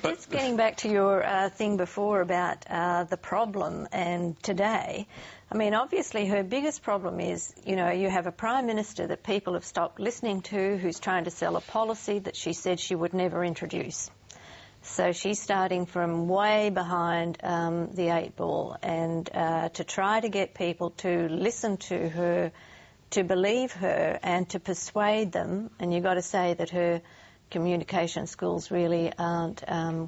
But just getting back to your thing before about the problem and today, I mean, obviously her biggest problem is, you know, you have a Prime Minister that people have stopped listening to, who's trying to sell a policy that she said she would never introduce. So she's starting from way behind the eight ball, and to try to get people to listen to her, to believe her and to persuade them, and you've got to say that her communication skills really aren't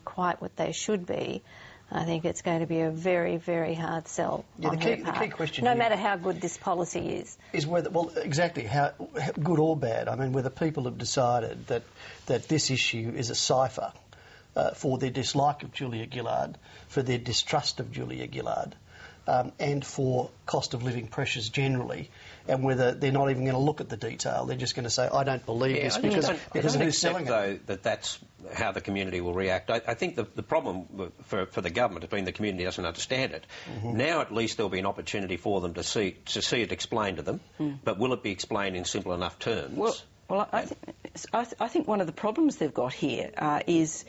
quite what they should be. I think it's going to be a very, very hard sell on her part. The key question no matter how good this policy is whether, well, exactly, how good or bad. I mean, whether people have decided that this issue is a cipher for their dislike of Julia Gillard, for their distrust of Julia Gillard, and for cost of living pressures generally, and whether they're not even going to look at the detail, they're just going to say, I don't believe this because of who's selling it. Though that's how the community will react. I think the problem for the government has been the community doesn't understand it. Now at least there'll be an opportunity for them to see it explained to them, but will it be explained in simple enough terms? Well, I think one of the problems they've got here is,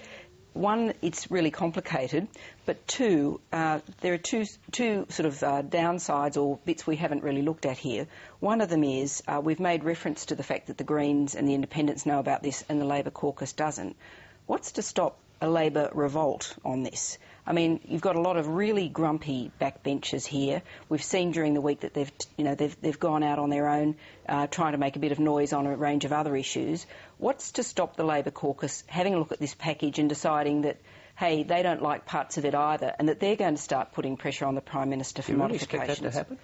one, it's really complicated, but two, there are two sort of downsides or bits we haven't really looked at here. One of them is we've made reference to the fact that the Greens and the Independents know about this and the Labor caucus doesn't. What's to stop a Labor revolt on this? I mean, you've got a lot of really grumpy backbenchers here. We've seen during the week that they've gone out on their own, trying to make a bit of noise on a range of other issues. What's to stop the Labor caucus having a look at this package and deciding that, hey, they don't like parts of it either, and that they're going to start putting pressure on the Prime Minister for modifications? Do you really expect that to happen?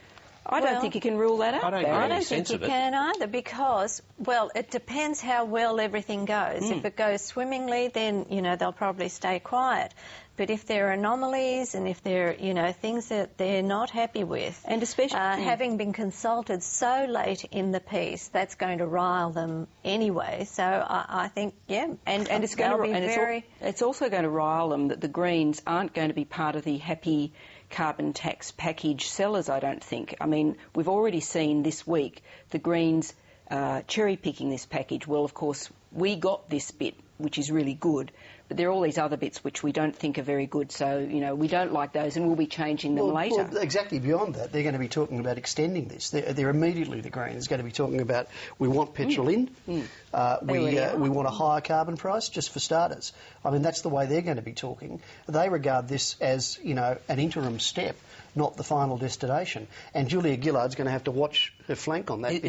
I don't think you can rule that out. I don't think you can either, because, well, it depends how well everything goes. If it goes swimmingly, then, you know, they'll probably stay quiet. But if there are anomalies and if there are, you know, things that they're not happy with, and especially having been consulted so late in the piece, that's going to rile them anyway. So I think, yeah, and it's going to be it's also going to rile them that the Greens aren't going to be part of the happy carbon tax package sellers, I don't think. I mean, we've already seen this week the Greens cherry-picking this package. Well, of course, we got this bit, which is really good, but there are all these other bits which we don't think are very good, so, you know, we don't like those and we'll be changing them later. Well, exactly, beyond that, they're going to be talking about extending this. They're immediately, the Greens, going to be talking about, we want petrol in, we want a higher carbon price, just for starters. I mean, that's the way they're going to be talking. They regard this as, you know, an interim step, not the final destination. And Julia Gillard's going to have to watch her flank on that.